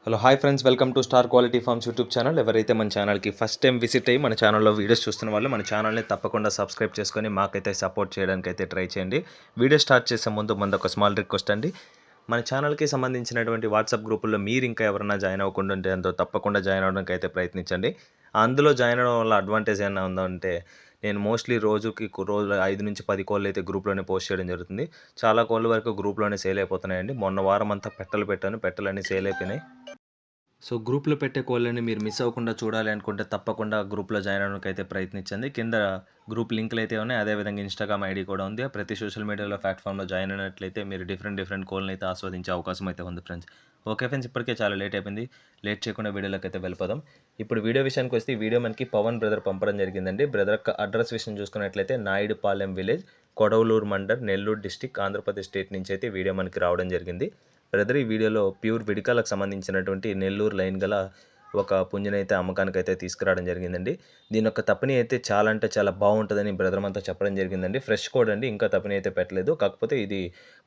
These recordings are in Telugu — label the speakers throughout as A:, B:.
A: Hello hi friends, welcome to star quality farms YouTube channel. ఎవరైతే మన ఛానల్కి ఫస్ట్ టైం విజిట్ అయ్యి మన ఛానల్లో వీడియోస్ చూస్తున్న వాళ్ళు మన ఛానల్ని తప్పకుండా సబ్స్క్రైబ్ చేసుకొని మాకైతే సపోర్ట్ చేయడానికి అయితే ట్రై చేయండి. వీడియో స్టార్ట్ చేసే ముందు ఒక స్మాల్ రిక్వెస్ట్ అండి. మన ఛానల్కి సంబంధించినటువంటి వాట్సాప్ గ్రూపుల్లో మీరు ఇంకా ఎవరైనా జాయిన్ అవ్వకుండా ఉంటే అందులో తప్పకుండా జాయిన్ అవ్వడానికి అయితే ప్రయత్నించండి. అందులో జాయిన్ అవ్వడం వల్ల అడ్వాంటేజ్ ఏమైనా ఉందంటే నేను మోస్ట్లీ రోజుకి 5 నుంచి 10 కోళ్ళు అయితే గ్రూప్లోనే పోస్ట్ చేయడం జరుగుతుంది. చాలా కోళ్ళ వరకు గ్రూప్లోనే సేల్ అయిపోతున్నాయండి. మొన్న వారం అంతా పెట్టాను, పెట్టలన్నీ సేల్ అయిపోయినాయి. సో గ్రూప్లో పెట్టే కోళ్ళని మీరు మిస్ అవ్వకుండా చూడాలి అనుకుంటే తప్పకుండా గ్రూప్లో జాయిన్ అవ్వడానికి అయితే ప్రయత్నించండి. కింద గ్రూప్ లింకులు అయితే ఉన్నాయి. అదేవిధంగా ఇన్స్టాగ్రామ్ ఐడి కూడా ఉంది. ప్రతి సోషల్ మీడియాలో ప్లాట్ఫామ్లో జాయిన్ అయినట్లయితే మీరు డిఫరెంట్ కోళ్ళని అయితే ఆస్వాదించే అవకాశం అయితే ఉంది ఫ్రెండ్స్. ఓకే ఫ్రెండ్స్, ఇప్పటికే చాలా లేట్ అయిపోయింది. లేట్ చేయకుండా వీడియోలోకి అయితే వెళ్ళిపోదాం. ఇప్పుడు వీడియో విషయానికి వస్తే ఈ వీడియో మనకి పవన్ బ్రదర్ పంపడం జరిగిందండి. బ్రదర్ అడ్రస్ విషయం చూసుకున్నట్లయితే Naidupalem village, Kodavaluru mandal, Nellore district, Andhra Pradesh state నుంచి అయితే వీడియో మనకి రావడం జరిగింది. బ్రదర్ ఈ వీడియోలో ప్యూర్ విడికాలకు సంబంధించినటువంటి నెల్లూరు లైన్ గల ఒక పుంజునైతే అమ్మకానికైతే తీసుకురావడం జరిగిందండి. దీని యొక్క తప్పని అయితే చాలా అంటే చాలా బాగుంటుందని బ్రదర్ అంతా చెప్పడం జరిగిందండి. ఫ్రెష్ కోడ్ అండి, ఇంకా తప్పని అయితే పెట్టలేదు. కాకపోతే ఇది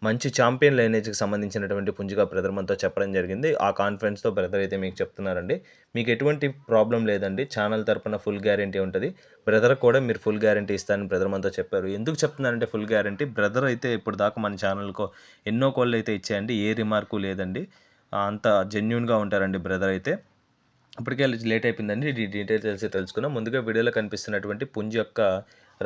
A: మంచి ఛాంపియన్ లైనేజ్కి సంబంధించినటువంటి పుంజుగా బ్రదర్ అంతా చెప్పడం జరిగింది. ఆ కాన్ఫిడెన్స్తో బ్రదర్ అయితే మీకు చెప్తున్నారండి. మీకు ఎటువంటి ప్రాబ్లం లేదండి. ఛానల్ తరపున ఫుల్ గ్యారంటీ ఉంటుంది. బ్రదర్ కూడా మీరు ఫుల్ గ్యారంటీ ఇస్తారని బ్రదర్ అంతా చెప్పారు. ఎందుకు చెప్తున్నారంటే ఫుల్ గ్యారంటీ, బ్రదర్ అయితే ఇప్పుడు దాకా మన ఛానల్కు ఎన్నో కోళ్ళు అయితే ఇచ్చాయండి. ఏ రిమార్కు లేదండి. అంత జెన్యూన్గా ఉంటారండి బ్రదర్ అయితే. ఇప్పటికే లేట్ అయిపోయిందండి. ఈ డీటెయిల్స్ తెలుసుకుందాం. ముందుగా వీడియోలో కనిపిస్తున్నటువంటి పుంజు యొక్క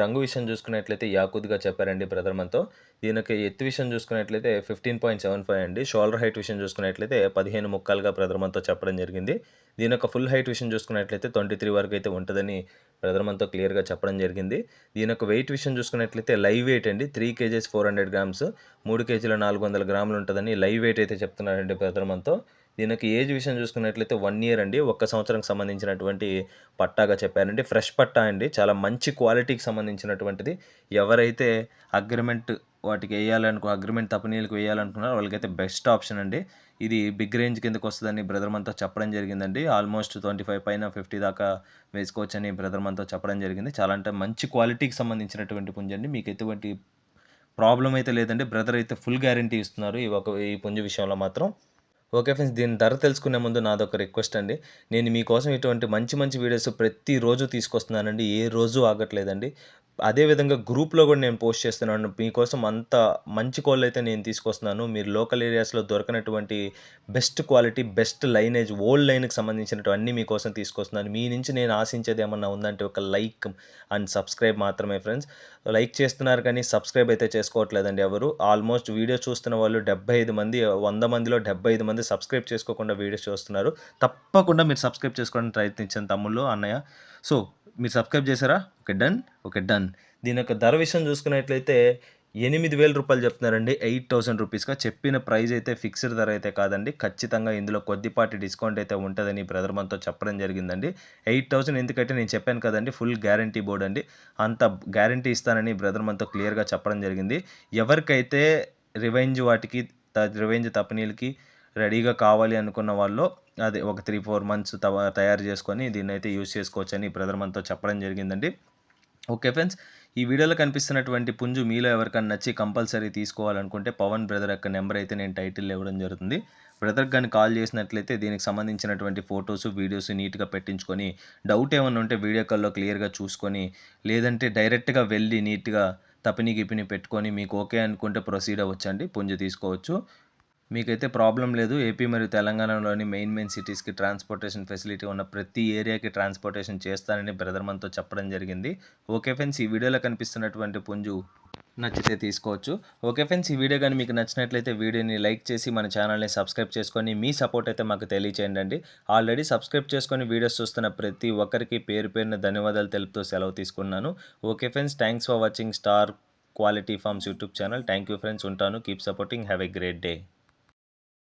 A: రంగు విషయం చూసుకున్నట్లయితే యాకుద్గా చెప్పారండి బ్రదర్ మనతో. దీనికి ఎత్తు విషయం చూసుకున్నట్లయితే 15.75 అండి. షోల్డర్ హైట్ విషయం చూసుకున్నట్లయితే 15 ముక్కాలుగా బ్రదర్ మనతో చెప్పడం జరిగింది. దీని యొక్క ఫుల్ హైట్ విషయం చూసుకున్నట్లయితే 23 వరకు అయితే ఉంటుందని బ్రదర్ మనతో క్లియర్గా చెప్పడం జరిగింది. దీని యొక్క వెయిట్ విషయం చూసుకున్నట్లయితే లైవ్ వెయిట్ అండి 3 kgs 400 grams, 3 kg 400 గ్రాములు ఉంటుందని లైవ్ వెయిట్ అయితే చెప్తున్నారండి బ్రదర్ మనతో. దీనికి ఏజ్ విషయం చూసుకున్నట్లయితే 1 year అండి. 1 సంవత్సరానికి సంబంధించినటువంటి పట్టాగా చెప్పారండి. ఫ్రెష్ పట్టా అండి, చాలా మంచి క్వాలిటీకి సంబంధించినటువంటిది. ఎవరైతే అగ్రిమెంట్ అగ్రిమెంట్ తప్పనీళ్ళకి వేయాలనుకున్నారో వాళ్ళకైతే బెస్ట్ ఆప్షన్ అండి. ఇది బిగ్ రేంజ్ కిందకు వస్తుందని బ్రదర్ మనతో చెప్పడం జరిగిందండి. ఆల్మోస్ట్ 25 పైన 50 దాకా వేసుకోవచ్చని బ్రదర్ మనతో చెప్పడం జరిగింది. చాలా అంటే మంచి క్వాలిటీకి సంబంధించినటువంటి పుంజండి. మీకు ఎటువంటి ప్రాబ్లం అయితే లేదండి. బ్రదర్ అయితే ఫుల్ గ్యారంటీ ఇస్తున్నారు ఈ పుంజు విషయంలో మాత్రం. ఓకే ఫ్రెండ్స్, దీని ధర తెలుసుకునే ముందు నాదొక రిక్వెస్ట్ అండి. నేను మీకోసం ఇటువంటి మంచి వీడియోస్ ప్రతిరోజు తీసుకొస్తున్నానండి. ఏ రోజు ఆగట్లేదండి. అదేవిధంగా గ్రూప్లో కూడా నేను పోస్ట్ చేస్తున్నాను. మీకోసం అంత మంచి కోళ్ళు అయితే నేను తీసుకొస్తున్నాను. మీరు లోకల్ ఏరియాస్లో దొరకనటువంటి best quality, best lineage, old లైన్కి సంబంధించినటువంటి అన్నీ మీకోసం తీసుకొస్తున్నాను. మీ నుంచి నేను ఆశించేది ఏమన్నా ఉందంటే ఒక లైక్ అండ్ సబ్స్క్రైబ్ మాత్రమే ఫ్రెండ్స్. లైక్ చేస్తున్నారు కానీ సబ్స్క్రైబ్ అయితే చేసుకోవట్లేదండి ఎవరు. ఆల్మోస్ట్ వీడియో చూస్తున్న వాళ్ళు 75 మంది, 100 మందిలో 75 మంది సబ్స్క్రైబ్ చేసుకోకుండా వీడియోస్ చూస్తున్నారు. తప్పకుండా మీరు సబ్స్క్రైబ్ చేసుకోవడానికి ప్రయత్నించండి తమ్ముళ్ళు, అన్నయ్య. సో మీరు సబ్స్క్రైబ్ చేశారా? Okay done. దీని యొక్క ధర విషయం చూసుకున్నట్లయితే 8,000 రూపాయలు చెప్తున్నారండి. 8,000 రూపీస్గా చెప్పిన ప్రైస్ అయితే ఫిక్స్డ్ ధర అయితే కాదండి. ఖచ్చితంగా ఇందులో కొద్దిపాటి డిస్కౌంట్ అయితే ఉంటుందని బ్రదర్ మనతో చెప్పడం జరిగిందండి. 8,000 ఎందుకంటే నేను చెప్పాను కదండి, ఫుల్ గ్యారంటీ బోర్డ్ అండి. అంత గ్యారంటీ ఇస్తానని బ్రదర్ మనతో క్లియర్గా చెప్పడం జరిగింది. ఎవరికైతే రివెంజ్ తప్పనీళ్ళకి రెడీగా కావాలి అనుకున్న వాళ్ళు అది ఒక 3-4 మంత్స్ తయారు చేసుకొని దీన్ని అయితే యూజ్ చేసుకోవచ్చని బ్రదర్ మనతో చెప్పడం జరిగిందండి. ఓకే ఫ్రెండ్స్, ఈ వీడియోలో కనిపిస్తున్నటువంటి పుంజు మీలో ఎవరికైనా నచ్చి కంపల్సరీ తీసుకోవాలనుకుంటే పవన్ బ్రదర్ యొక్క నెంబర్ అయితే నేను టైటిల్ ఇవ్వడం జరుగుతుంది. బ్రదర్కి కానీ కాల్ చేసినట్లయితే దీనికి సంబంధించినటువంటి ఫొటోస్, వీడియోస్ నీట్గా పెట్టించుకొని, డౌట్ ఏమైనా ఉంటే వీడియో కాల్లో క్లియర్గా చూసుకొని, లేదంటే డైరెక్ట్గా వెళ్ళి నీట్గా గిపిని పెట్టుకొని మీకు ఓకే అనుకుంటే ప్రొసీడ్ అవ్వచ్చండి. పుంజు తీసుకోవచ్చు. మీకైతే ప్రాబ్లం లేదు. ఏపీ మరియు తెలంగాణలోని మెయిన్ సిటీస్కి ట్రాన్స్పోర్టేషన్ ఫెసిలిటీ ఉన్న ప్రతి ఏరియాకి ట్రాన్స్పోర్టేషన్ చేస్తానని బ్రదర్ మనతో చెప్పడం జరిగింది. ఓకే ఫ్రెండ్స్, ఈ వీడియోలో కనిపిస్తున్నటువంటి పుంజు నచ్చితే తీసుకోవచ్చు. ఓకే ఫ్రెండ్స్, ఈ వీడియో కానీ మీకు నచ్చినట్లయితే వీడియోని లైక్ చేసి మన ఛానల్ని సబ్స్క్రైబ్ చేసుకొని మీ సపోర్ట్ అయితే మాకు తెలియచేయండి. ఆల్రెడీ సబ్స్క్రైబ్ చేసుకొని వీడియోస్ చూస్తున్న ప్రతి ఒక్కరికి పేరున ధన్యవాదాలు తెలుపుతూ సెలవు తీసుకున్నాను. Okay friends, thanks for watching star quality farms YouTube channel. Thank you friends, ఉంటాను. Keep supporting. Have a great day.